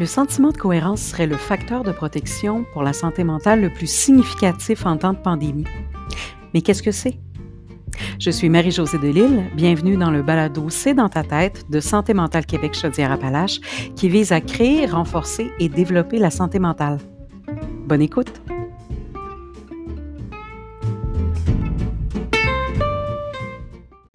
Le sentiment de cohérence serait le facteur de protection pour la santé mentale le plus significatif en temps de pandémie. Mais qu'est-ce que c'est? Je suis Marie-Josée Delisle, bienvenue dans le balado C'est dans ta tête de Santé mentale Québec Chaudière-Appalaches qui vise à créer, renforcer et développer la santé mentale. Bonne écoute!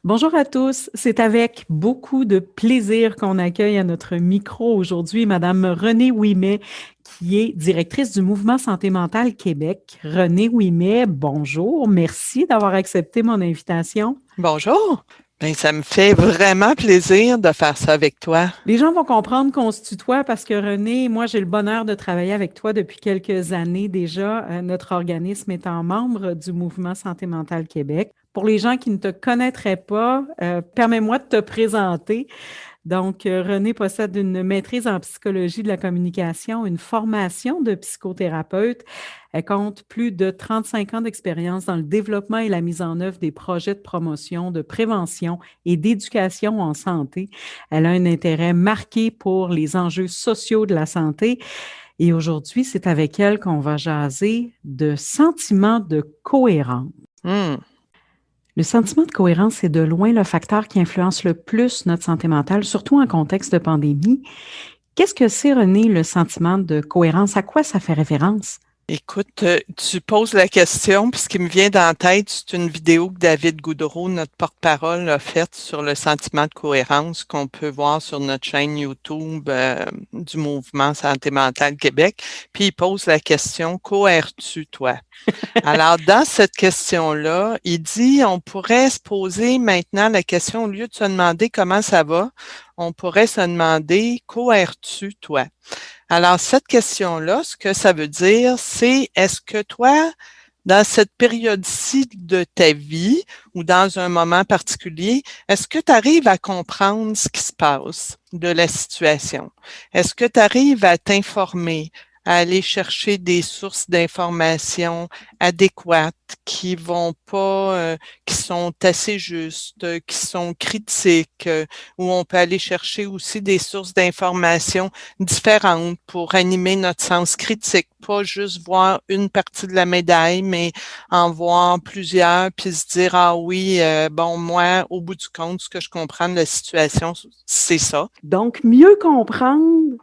Bonjour à tous, c'est avec beaucoup de plaisir qu'on accueille à notre micro aujourd'hui Madame Renée Ouimet, qui est directrice du Mouvement Santé mentale Québec. Renée Ouimet, bonjour, merci d'avoir accepté mon invitation. Bonjour, bien, ça me fait vraiment plaisir de faire ça avec toi. Les gens vont comprendre qu'on se tutoie parce que Renée, moi j'ai le bonheur de travailler avec toi depuis quelques années déjà, notre organisme étant membre du Mouvement Santé mentale Québec. Pour les gens qui ne te connaîtraient pas, permets-moi de te présenter. Donc, Renée possède une maîtrise en psychologie de la communication, une formation de psychothérapeute. Elle compte plus de 35 ans d'expérience dans le développement et la mise en œuvre des projets de promotion, de prévention et d'éducation en santé. Elle a un intérêt marqué pour les enjeux sociaux de la santé. Et aujourd'hui, c'est avec elle qu'on va jaser de sentiments de cohérence. Le sentiment de cohérence est de loin le facteur qui influence le plus notre santé mentale, surtout en contexte de pandémie. Qu'est-ce que c'est, Renée, le sentiment de cohérence? À quoi ça fait référence? Écoute, tu poses la question, puis ce qui me vient dans la tête, c'est une vidéo que David Goudreau, notre porte-parole, a faite sur le sentiment de cohérence qu'on peut voir sur notre chaîne YouTube du Mouvement Santé mentale Québec. Puis il pose la question, cohères-tu, toi? Alors, dans cette question-là, il dit, on pourrait se poser maintenant la question, au lieu de se demander comment ça va, on pourrait se demander, cohères-tu, toi? Alors, cette question-là, ce que ça veut dire, c'est est-ce que toi, dans cette période-ci de ta vie ou dans un moment particulier, est-ce que tu arrives à comprendre ce qui se passe de la situation? Est-ce que tu arrives à t'informer, à aller chercher des sources d'informations adéquates qui vont pas, qui sont assez justes, qui sont critiques, où on peut aller chercher aussi des sources d'informations différentes pour animer notre sens critique, pas juste voir une partie de la médaille, mais en voir plusieurs, puis se dire, ah oui, bon, moi, au bout du compte, ce que je comprends de la situation, c'est ça. Donc, mieux comprendre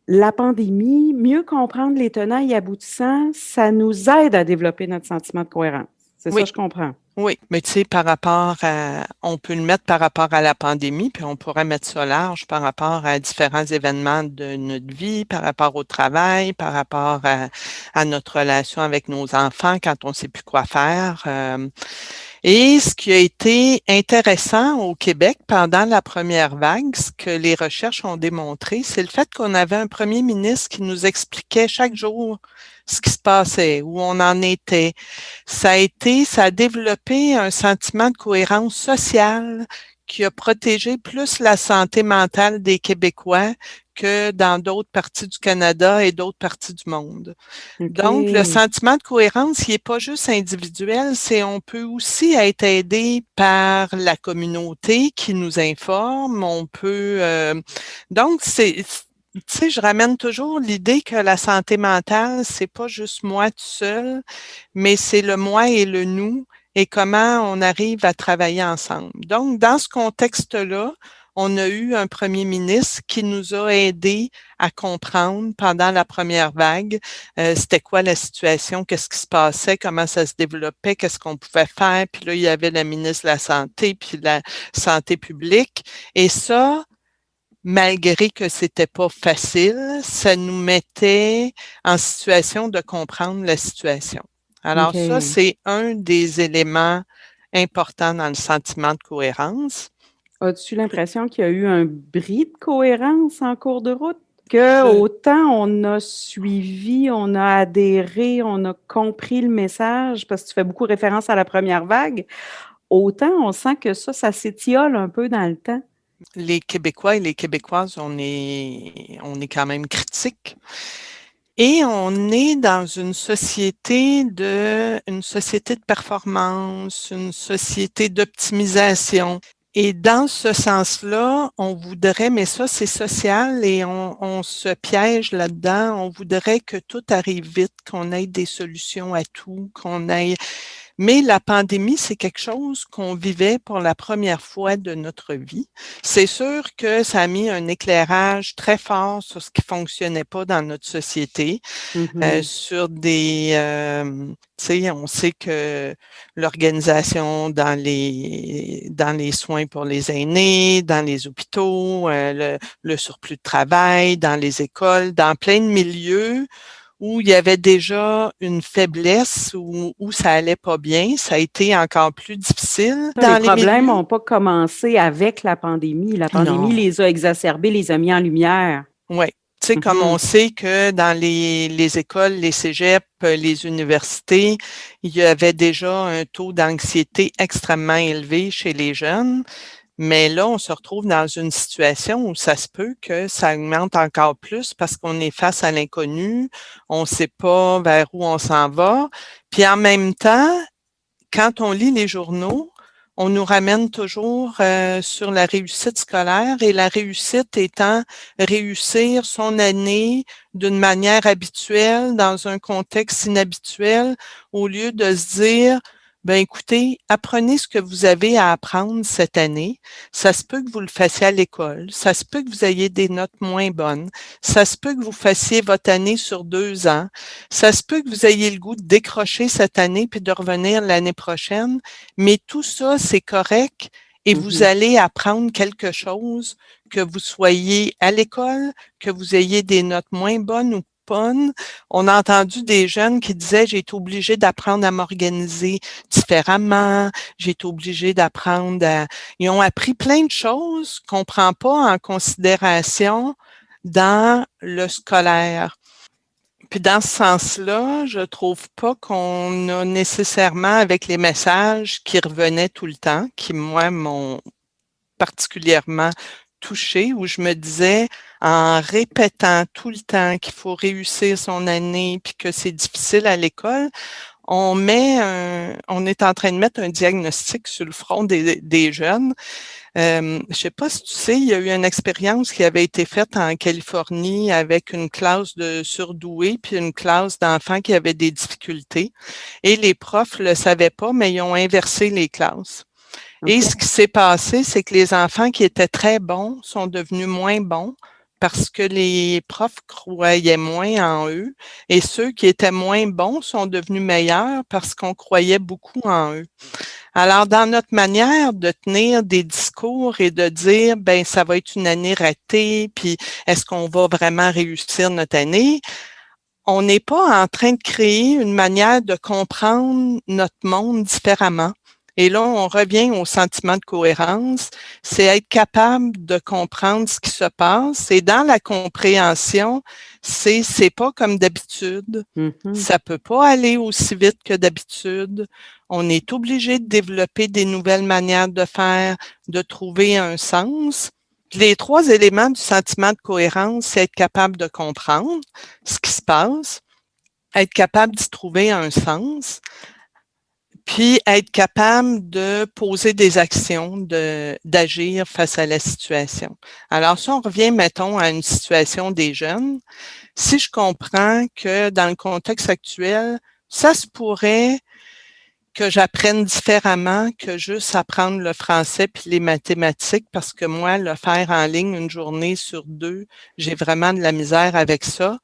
la pandémie, mieux comprendre les tenants et aboutissants, ça nous aide à développer notre sentiment de cohérence. C'est ça, Oui. je comprends. Oui, mais tu sais, par rapport à, on peut le mettre par rapport à la pandémie, puis on pourrait mettre ça large par rapport à différents événements de notre vie, par rapport au travail, par rapport à notre relation avec nos enfants quand on ne sait plus quoi faire. Et ce qui a été intéressant au Québec pendant la première vague, ce que les recherches ont démontré, c'est le fait qu'on avait un premier ministre qui nous expliquait chaque jour ce qui se passait, où on en était. Ça a développé un sentiment de cohérence sociale qui a protégé plus la santé mentale des Québécois que dans d'autres parties du Canada et d'autres parties du monde. OK. Donc, le sentiment de cohérence, il n'est pas juste individuel, c'est on peut aussi être aidé par la communauté qui nous informe, on peut... donc, tu sais, je ramène toujours l'idée que la santé mentale, c'est pas juste moi tout seul, mais c'est le moi et le nous et comment on arrive à travailler ensemble. Donc, dans ce contexte-là, on a eu un premier ministre qui nous a aidés à comprendre pendant la première vague c'était quoi la situation, qu'est-ce qui se passait, comment ça se développait, qu'est-ce qu'on pouvait faire. Puis là, il y avait la ministre de la Santé, puis la Santé publique. Et ça, malgré que c'était pas facile, ça nous mettait en situation de comprendre la situation. Alors ça, OK. c'est un des éléments importants dans le sentiment de cohérence. As-tu l'impression qu'il y a eu un bris de cohérence en cours de route? Que Je, autant on a suivi, on a adhéré, on a compris le message, parce que tu fais beaucoup référence à la première vague, autant on sent que ça s'étiole un peu dans le temps. les Québécois et les Québécoises, on est quand même critiques. Et on est dans une société de performance, une société d'optimisation. Et dans ce sens-là, on voudrait, mais ça, c'est social et on se piège là-dedans. On voudrait que tout arrive vite, qu'on ait des solutions à tout, qu'on ait... Mais la pandémie, c'est quelque chose qu'on vivait pour la première fois de notre vie. C'est sûr que ça a mis un éclairage très fort sur ce qui fonctionnait pas dans notre société, sur des, tu sais, on sait que l'organisation dans les soins pour les aînés, dans les hôpitaux, le surplus de travail, dans les écoles, dans plein de milieux où il y avait déjà une faiblesse, où ça allait pas bien, ça a été encore plus difficile Les dans les problèmes milieux. n'ont pas commencé avec la pandémie. La pandémie Non. les a exacerbés, les a mis en lumière. Oui. Tu sais, comme on sait que dans les écoles, les cégeps, les universités, il y avait déjà un taux d'anxiété extrêmement élevé chez les jeunes. Mais là, on se retrouve dans une situation où ça se peut que ça augmente encore plus parce qu'on est face à l'inconnu, on ne sait pas vers où on s'en va. Puis en même temps, quand on lit les journaux, on nous ramène toujours sur la réussite scolaire et la réussite étant réussir son année d'une manière habituelle, dans un contexte inhabituel, au lieu de se dire, ben écoutez, apprenez ce que vous avez à apprendre cette année. Ça se peut que vous le fassiez à l'école, ça se peut que vous ayez des notes moins bonnes, ça se peut que vous fassiez votre année sur 2 ans, ça se peut que vous ayez le goût de décrocher cette année puis de revenir l'année prochaine, mais tout ça, c'est correct et vous allez apprendre quelque chose, que vous soyez à l'école, que vous ayez des notes moins bonnes ou bonnes. On a entendu des jeunes qui disaient, j'ai été obligé d'apprendre à m'organiser différemment, j'ai été obligé d'apprendre à... Ils ont appris plein de choses qu'on ne prend pas en considération dans le scolaire. Puis dans ce sens-là, je trouve pas qu'on a nécessairement avec les messages qui revenaient tout le temps, qui, moi, m'ont particulièrement touchée, où je me disais, en répétant tout le temps qu'il faut réussir son année puis que c'est difficile à l'école, on est en train de mettre un diagnostic sur le front des jeunes. Je sais pas si tu sais, il y a eu une expérience qui avait été faite en Californie avec une classe de surdoués puis une classe d'enfants qui avaient des difficultés. Et les profs le savaient pas, mais ils ont inversé les classes. Et ce qui s'est passé, c'est que les enfants qui étaient très bons sont devenus moins bons parce que les profs croyaient moins en eux et ceux qui étaient moins bons sont devenus meilleurs parce qu'on croyait beaucoup en eux. Alors, dans notre manière de tenir des discours et de dire, ben, ça va être une année ratée, puis est-ce qu'on va vraiment réussir notre année? On n'est pas en train de créer une manière de comprendre notre monde différemment. Et là, on revient au sentiment de cohérence, c'est être capable de comprendre ce qui se passe. Et dans la compréhension, c'est pas comme d'habitude. Ça peut pas aller aussi vite que d'habitude. On est obligé de développer des nouvelles manières de faire, de trouver un sens. Les 3 éléments du sentiment de cohérence, c'est être capable de comprendre ce qui se passe, être capable d'y trouver un sens, puis être capable de poser des actions, d'agir face à la situation. Alors, si on revient, mettons, à une situation des jeunes, si je comprends que dans le contexte actuel, ça se pourrait que j'apprenne différemment que juste apprendre le français puis les mathématiques, parce que moi, le faire en ligne une journée sur 2, j'ai vraiment de la misère avec ça.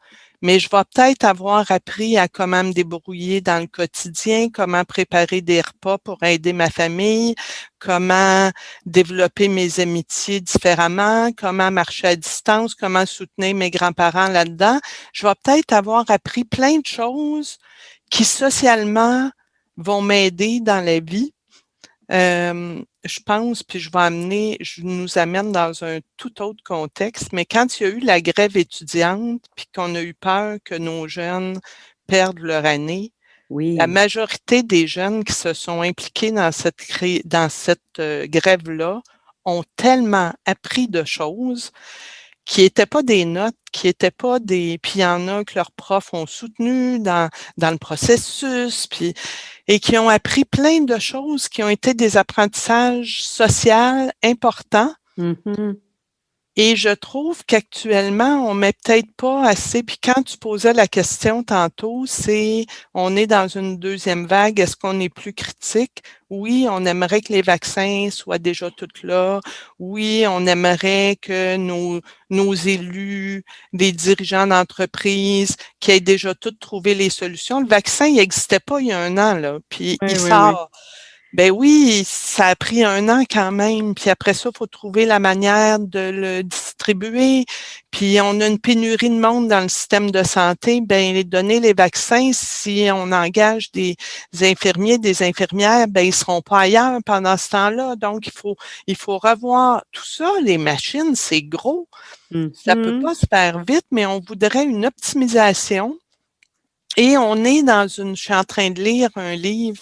Mais je vais peut-être avoir appris à comment me débrouiller dans le quotidien, comment préparer des repas pour aider ma famille, comment développer mes amitiés différemment, comment marcher à distance, comment soutenir mes grands-parents là-dedans. Je vais peut-être avoir appris plein de choses qui socialement vont m'aider dans la vie. Je pense, puis je nous amène dans un tout autre contexte, mais quand il y a eu la grève étudiante, puis qu'on a eu peur que nos jeunes perdent leur année, la majorité des jeunes qui se sont impliqués dans cette grève-là ont tellement appris de choses qui n'étaient pas des notes, qui n'étaient pas des... Puis il y en a que leurs profs ont soutenu dans le processus, puis et qui ont appris plein de choses qui ont été des apprentissages sociaux importants. Mhm. Et je trouve qu'actuellement, on met peut-être pas assez. Puis quand tu posais la question tantôt, on est dans une deuxième vague. Est-ce qu'on est plus critique? Oui, on aimerait que les vaccins soient déjà tous là. Oui, on aimerait que nos élus, les dirigeants d'entreprise, qui aient déjà tous trouvé les solutions. Le vaccin, il n'existait pas il y a un an, là. Puis Oui, il oui, oui. sort. Ben oui, ça a pris un an quand même. Puis après ça, il faut trouver la manière de le distribuer. Puis on a une pénurie de monde dans le système de santé. Ben donner les vaccins, si on engage des infirmiers, des infirmières, ben ils seront pas ailleurs pendant ce temps-là. Donc il faut revoir tout ça. Les machines, c'est gros. Ça peut Mhm. pas se faire vite, mais on voudrait une optimisation. Et on est je suis en train de lire un livre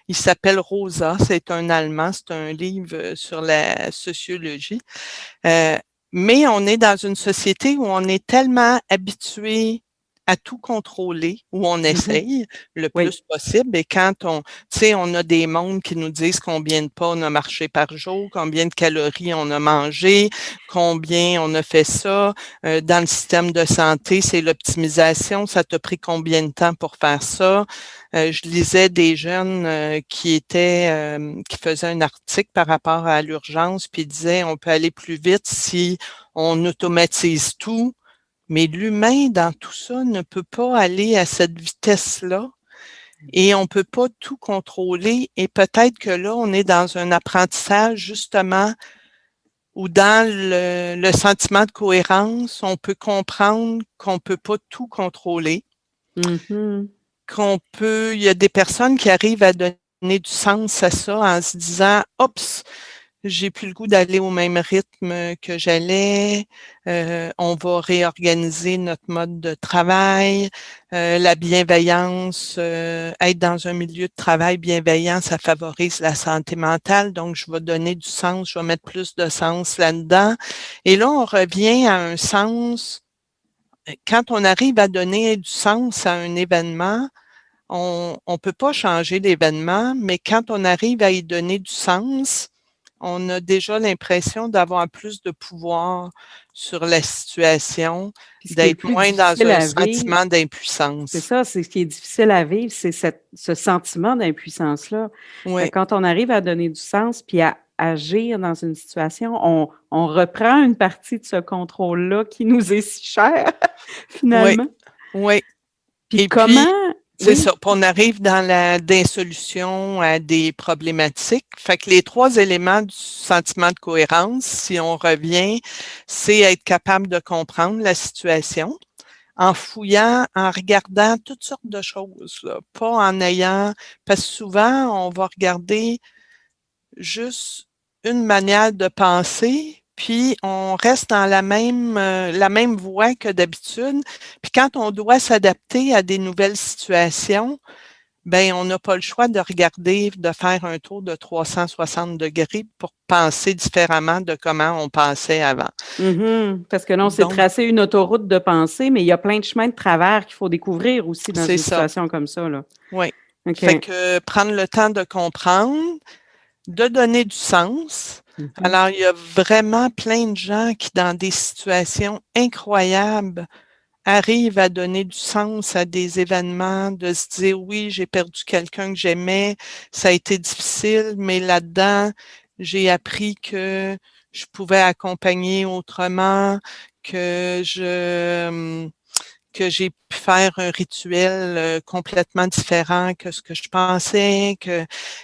il s'appelle Rosa, c'est un Allemand, c'est un livre sur la sociologie. Euh, mais on est dans une société où on est tellement habitué à tout contrôler, où on Mhm. essaye le Oui. plus possible. Et quand on a des mondes qui nous disent combien de pas on a marché par jour, combien de calories on a mangé, combien on a fait ça. Dans le système de santé, c'est l'optimisation. Ça t'a pris combien de temps pour faire ça? Je lisais des jeunes qui faisaient un article par rapport à l'urgence, puis ils disaient on peut aller plus vite si on automatise tout. Mais l'humain, dans tout ça, ne peut pas aller à cette vitesse-là et on ne peut pas tout contrôler. Et peut-être que là, on est dans un apprentissage, justement, où dans le sentiment de cohérence, on peut comprendre qu'on ne peut pas tout contrôler, Mhm. il y a des personnes qui arrivent à donner du sens à ça en se disant, oups, j'ai plus le goût d'aller au même rythme que j'allais. On va réorganiser notre mode de travail. La bienveillance, être dans un milieu de travail bienveillant, ça favorise la santé mentale. Donc, je vais donner du sens, je vais mettre plus de sens là-dedans. Et là, on revient à un sens. Quand on arrive à donner du sens à un événement, on ne peut pas changer l'événement, mais quand on arrive à y donner du sens, on a déjà l'impression d'avoir plus de pouvoir sur la situation, Puis ce qui est le d'être plus moins dans difficile un à vivre, sentiment c'est d'impuissance. ça, c'est ce qui est difficile à vivre, c'est ce sentiment d'impuissance-là. Fait Oui, que quand on arrive à donner du sens puis à agir dans une situation, on reprend une partie de ce contrôle-là qui nous est si cher, oui, finalement. oui. Puis Et puis, comment, c'est oui, ça. Puis on arrive dans des solutions à des problématiques. Fait que les trois éléments du sentiment de cohérence, si on revient, c'est être capable de comprendre la situation en fouillant, en regardant toutes sortes de choses, là, pas en ayant, parce que souvent, on va regarder juste une manière de penser, puis on reste dans la même voie que d'habitude. Puis quand on doit s'adapter à des nouvelles situations, ben on n'a pas le choix de regarder, de faire un tour de 360 degrés pour penser différemment de comment on pensait avant. mhm, parce que là, on s'est Donc, tracé une autoroute de pensée, mais il y a plein de chemins de travers qu'il faut découvrir aussi dans c'est une ça. situation comme ça, là. Oui. OK. Fait que prendre le temps de comprendre, de donner du sens. Mhm. Alors, il y a vraiment plein de gens qui, dans des situations incroyables, arrivent à donner du sens à des événements, de se dire, oui, j'ai perdu quelqu'un que j'aimais, ça a été difficile, mais là-dedans, j'ai appris que je pouvais accompagner autrement, que que j'ai pu faire un rituel complètement différent que ce que je pensais,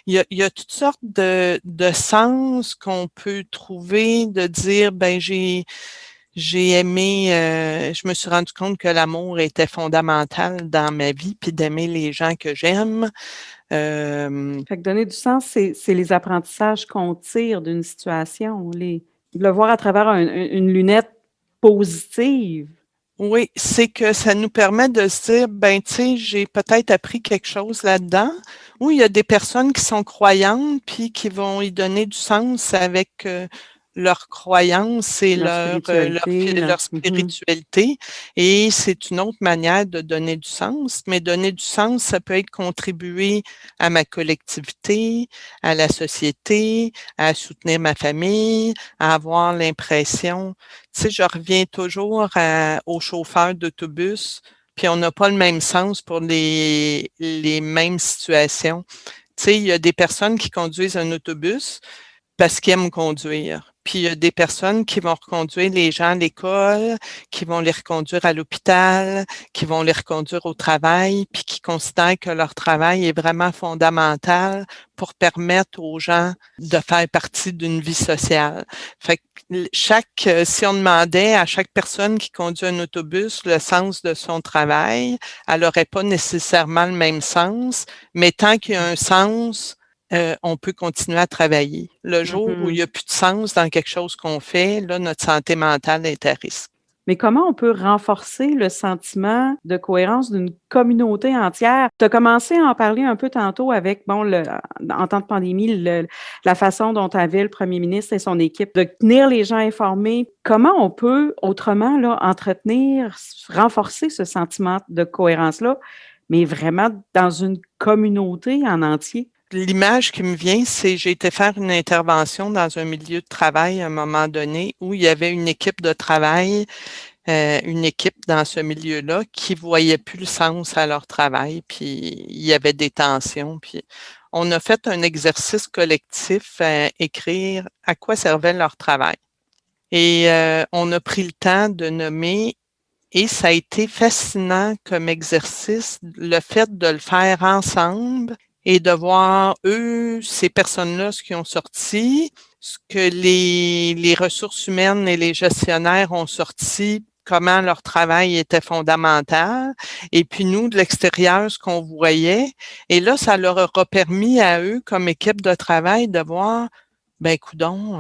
il y a toutes sortes de sens qu'on peut trouver, de dire, ben j'ai aimé, je me suis rendu compte que l'amour était fondamental dans ma vie, puis d'aimer les gens que j'aime. Fait que donner du sens, c'est les apprentissages qu'on tire d'une situation, de le voir à travers une lunette positive. Oui, c'est que ça nous permet de se dire, ben, tu sais, j'ai peut-être appris quelque chose là-dedans. Ou il y a des personnes qui sont croyantes puis qui vont y donner du sens avec leur croyance et Leur spiritualité, là. leur spiritualité. Et c'est une autre manière de donner du sens. Mais donner du sens, ça peut être contribuer à ma collectivité, à la société, à soutenir ma famille, à avoir l'impression. Tu sais, je reviens toujours aux chauffeurs d'autobus, puis on n'a pas le même sens pour les mêmes situations. Tu sais, il y a des personnes qui conduisent un autobus parce qu'ils aiment conduire. Puis il y a des personnes qui vont reconduire les gens à l'école, qui vont les reconduire à l'hôpital, qui vont les reconduire au travail, puis qui considèrent que leur travail est vraiment fondamental pour permettre aux gens de faire partie d'une vie sociale. Fait que si on demandait à chaque personne qui conduit un autobus le sens de son travail, elle n'aurait pas nécessairement le même sens, mais tant qu'il y a un sens, on peut continuer à travailler. Le jour où il n'y a plus de sens dans quelque chose qu'on fait, là, notre santé mentale est à risque. Mais comment on peut renforcer le sentiment de cohérence d'une communauté entière? Tu as commencé à en parler un peu tantôt avec, en temps de pandémie, la façon dont avait le premier ministre et son équipe de tenir les gens informés. Comment on peut autrement là, renforcer ce sentiment de cohérence-là, mais vraiment dans une communauté en entier? L'image qui me vient, c'est j'ai été faire une intervention dans un milieu de travail à un moment donné où il y avait une équipe de travail, une équipe dans ce milieu-là qui voyait plus le sens à leur travail, puis il y avait des tensions. Puis on a fait un exercice collectif à écrire à quoi servait leur travail. Et on a pris le temps de nommer. Et ça a été fascinant comme exercice, le fait de le faire ensemble et de voir, ces personnes-là, ce qu'ils ont sorti, ce que les ressources humaines et les gestionnaires ont sorti, comment leur travail était fondamental, et puis nous, de l'extérieur, ce qu'on voyait. Et là, ça leur aura permis à eux, comme équipe de travail, de voir, ben, coudonc,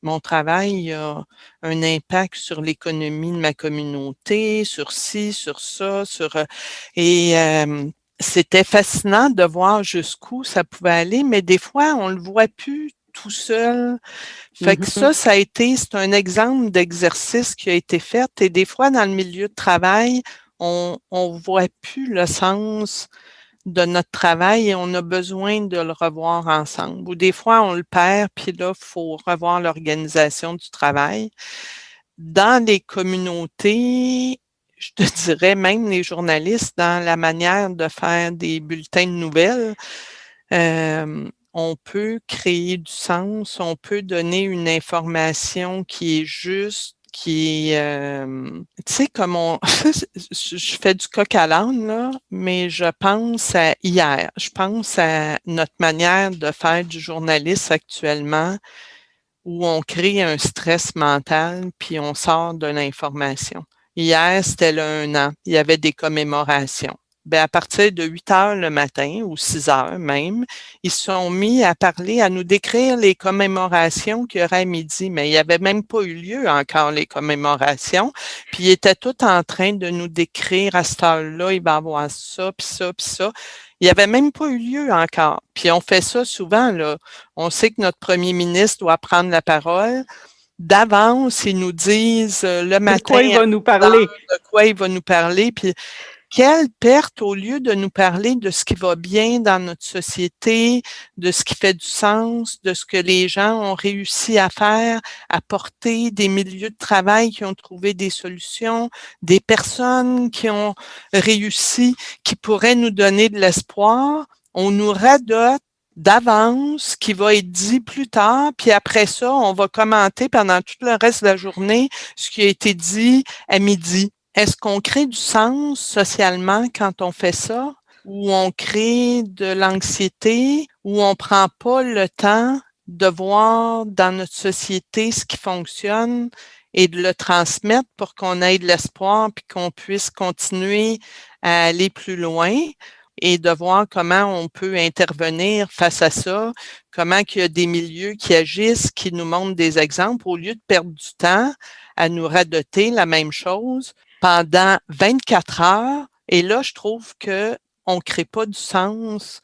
mon travail a un impact sur l'économie de ma communauté, sur ci, sur ça, c'était fascinant de voir jusqu'où ça pouvait aller, mais des fois, on le voit plus tout seul. Fait que c'est un exemple d'exercice qui a été fait et des fois, dans le milieu de travail, on voit plus le sens de notre travail et on a besoin de le revoir ensemble. Ou des fois, on le perd, puis là, il faut revoir l'organisation du travail. Dans les communautés, je te dirais même les journalistes, dans la manière de faire des bulletins de nouvelles, on peut créer du sens, on peut donner une information qui est juste, tu sais, je fais du coq à l'âne, là, mais je pense à hier. Je pense à notre manière de faire du journalisme actuellement où on crée un stress mental puis on sort de l'information. Hier, c'était le 1 an. Il y avait des commémorations. Ben, à partir de 8 heures le matin ou 6 heures même, ils se sont mis à parler, à nous décrire les commémorations qu'il y aurait à midi. Mais il n'y avait même pas eu lieu encore les commémorations. Puis ils étaient tous en train de nous décrire à cette heure-là, il va y avoir ça, puis ça, puis ça. Il n'y avait même pas eu lieu encore. Puis on fait ça souvent, là. On sait que notre premier ministre doit prendre la parole. D'avance, ils nous disent le matin de quoi il va nous parler. De quoi il va nous parler. Puis quelle perte au lieu de nous parler de ce qui va bien dans notre société, de ce qui fait du sens, de ce que les gens ont réussi à faire, à porter, des milieux de travail qui ont trouvé des solutions, des personnes qui ont réussi, qui pourraient nous donner de l'espoir. On nous radote d'avance qui va être dit plus tard, puis après ça, on va commenter pendant tout le reste de la journée ce qui a été dit à midi. Est-ce qu'on crée du sens socialement quand on fait ça? Ou on crée de l'anxiété? Ou on prend pas le temps de voir dans notre société ce qui fonctionne et de le transmettre pour qu'on ait de l'espoir puis qu'on puisse continuer à aller plus loin et de voir comment on peut intervenir face à ça, comment il y a des milieux qui agissent, qui nous montrent des exemples, au lieu de perdre du temps à nous radoter la même chose pendant 24 heures. Et là, je trouve qu'on ne crée pas du sens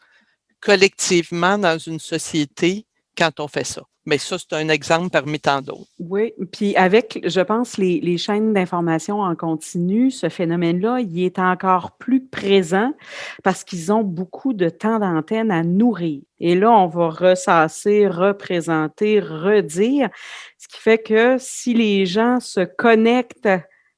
collectivement dans une société quand on fait ça. Mais ça, c'est un exemple parmi tant d'autres. Oui, puis avec, je pense, les chaînes d'information en continu, ce phénomène-là, il est encore plus présent parce qu'ils ont beaucoup de temps d'antenne à nourrir. Et là, on va ressasser, représenter, redire, ce qui fait que si les gens se connectent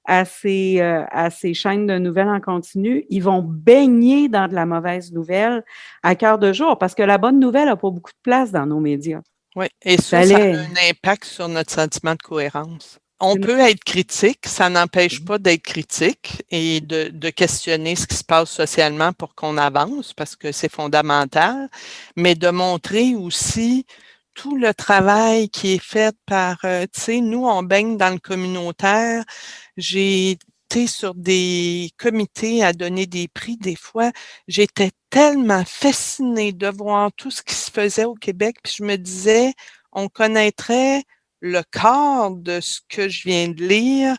à ces chaînes de nouvelles en continu, ils vont baigner dans de la mauvaise nouvelle à cœur de jour parce que la bonne nouvelle n'a pas beaucoup de place dans nos médias. Oui, et ça a un impact sur notre sentiment de cohérence. On peut être critique, ça n'empêche pas d'être critique et de questionner ce qui se passe socialement pour qu'on avance, parce que c'est fondamental, mais de montrer aussi tout le travail qui est fait par, tu sais, nous, on baigne dans le communautaire. J'ai été sur des comités à donner des prix. Des fois, j'étais tellement fascinée de voir tout ce qui se faisait au Québec, puis je me disais, on connaîtrait le corps de ce que je viens de lire,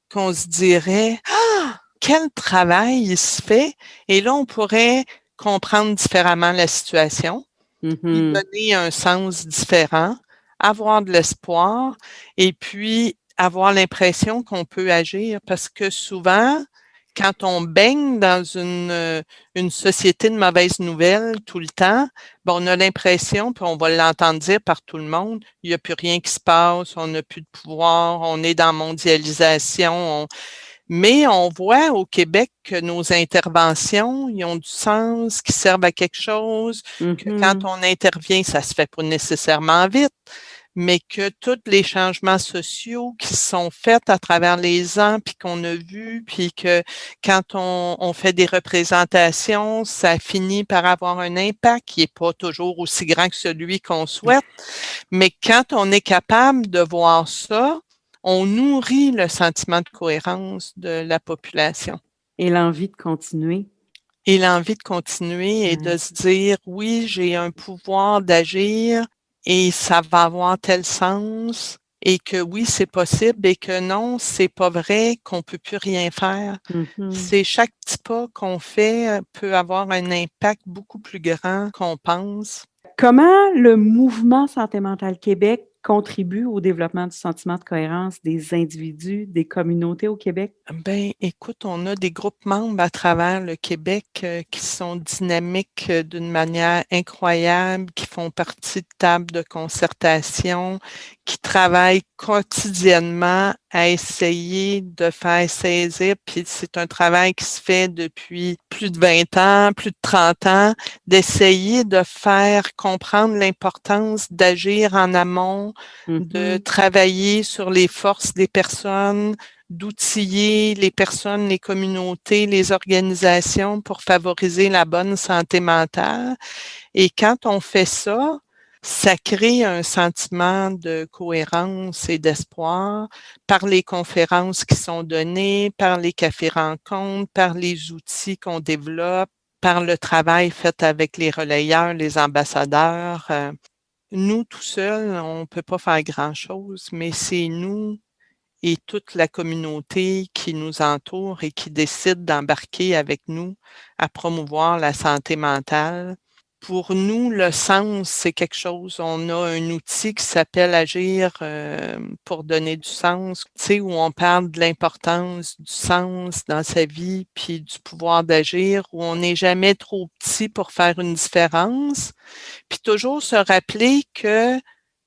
qu'on se dirait, ah, quel travail il se fait! Et là, on pourrait comprendre différemment la situation, lui donner un sens différent, avoir de l'espoir et puis avoir l'impression qu'on peut agir parce que souvent, quand on baigne dans une société de mauvaises nouvelles tout le temps, ben on a l'impression, puis on va l'entendre dire par tout le monde, il n'y a plus rien qui se passe, on n'a plus de pouvoir, on est dans la mondialisation. Mais on voit au Québec que nos interventions, ils ont du sens, qu'ils servent à quelque chose, que quand on intervient, ça se fait pas nécessairement vite, mais que tous les changements sociaux qui sont faits à travers les ans, puis qu'on a vu, puis que quand on fait des représentations, ça finit par avoir un impact qui n'est pas toujours aussi grand que celui qu'on souhaite. Mais quand on est capable de voir ça, on nourrit le sentiment de cohérence de la population. Et l'envie de continuer. Et l'envie de continuer et de se dire, oui, j'ai un pouvoir d'agir et ça va avoir tel sens et que oui, c'est possible et que non, c'est pas vrai, qu'on peut plus rien faire. C'est chaque petit pas qu'on fait peut avoir un impact beaucoup plus grand qu'on pense. Comment le mouvement Santé mentale Québec contribue au développement du sentiment de cohérence des individus, des communautés au Québec? Ben, écoute, on a des groupes membres à travers le Québec qui sont dynamiques d'une manière incroyable, qui font partie de tables de concertation, qui travaillent quotidiennement à essayer de faire saisir, puis c'est un travail qui se fait depuis plus de 20 ans, plus de 30 ans, d'essayer de faire comprendre l'importance d'agir en amont, de travailler sur les forces des personnes, d'outiller les personnes, les communautés, les organisations pour favoriser la bonne santé mentale. Et quand on fait ça, ça crée un sentiment de cohérence et d'espoir par les conférences qui sont données, par les cafés-rencontres, par les outils qu'on développe, par le travail fait avec les relayeurs, les ambassadeurs. Nous, tout seuls, on ne peut pas faire grand-chose, mais c'est nous et toute la communauté qui nous entoure et qui décide d'embarquer avec nous à promouvoir la santé mentale. Pour nous, le sens, c'est quelque chose. On a un outil qui s'appelle Agir pour donner du sens, tu sais, où on parle de l'importance du sens dans sa vie, puis du pouvoir d'agir, où on n'est jamais trop petit pour faire une différence. Puis toujours se rappeler que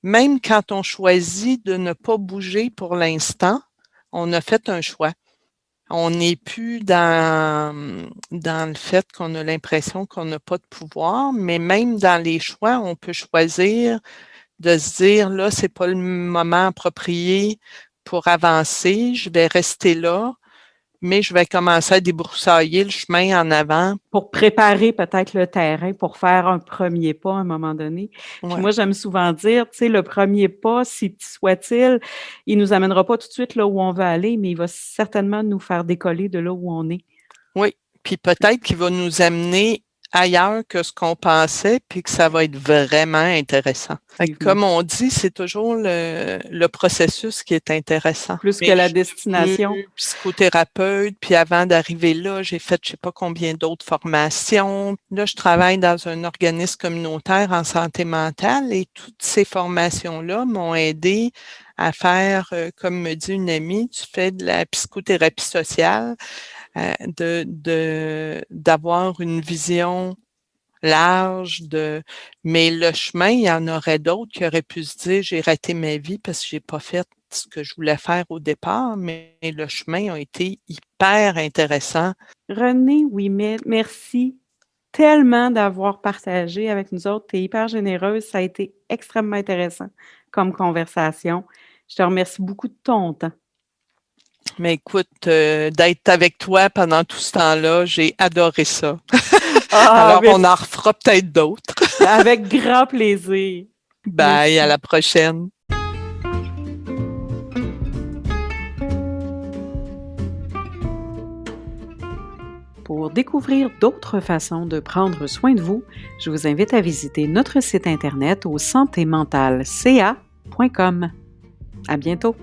même quand on choisit de ne pas bouger pour l'instant, on a fait un choix. On n'est plus dans le fait qu'on a l'impression qu'on n'a pas de pouvoir, mais même dans les choix, on peut choisir de se dire, là, c'est pas le moment approprié pour avancer, je vais rester là, mais je vais commencer à débroussailler le chemin en avant. Pour préparer peut-être le terrain pour faire un premier pas à un moment donné. Puis Ouais. moi, j'aime souvent dire, tu sais, le premier pas, si petit soit-il, il nous amènera pas tout de suite là où on veut aller, mais il va certainement nous faire décoller de là où on est. Oui, puis peut-être qu'il va nous amener ailleurs que ce qu'on pensait, puis que ça va être vraiment intéressant. Comme on dit, c'est toujours le processus qui est intéressant. Plus que la destination. Je suis psychothérapeute, puis avant d'arriver là, j'ai fait je sais pas combien d'autres formations. Là, je travaille dans un organisme communautaire en santé mentale et toutes ces formations-là m'ont aidé à faire, comme me dit une amie, tu fais de la psychothérapie sociale, d'avoir une vision large mais le chemin, il y en aurait d'autres qui auraient pu se dire j'ai raté ma vie parce que j'ai pas fait ce que je voulais faire au départ, mais le chemin a été hyper intéressant. Renée Ouimet, merci tellement d'avoir partagé avec nous autres. Tu es hyper généreuse. Ça a été extrêmement intéressant comme conversation. Je te remercie beaucoup de ton temps. Mais écoute, d'être avec toi pendant tout ce temps-là, j'ai adoré ça. Alors, on en refera peut-être d'autres. Avec grand plaisir. Bye, merci. À la prochaine. Pour découvrir d'autres façons de prendre soin de vous, je vous invite à visiter notre site internet au santémentalca.com. À bientôt!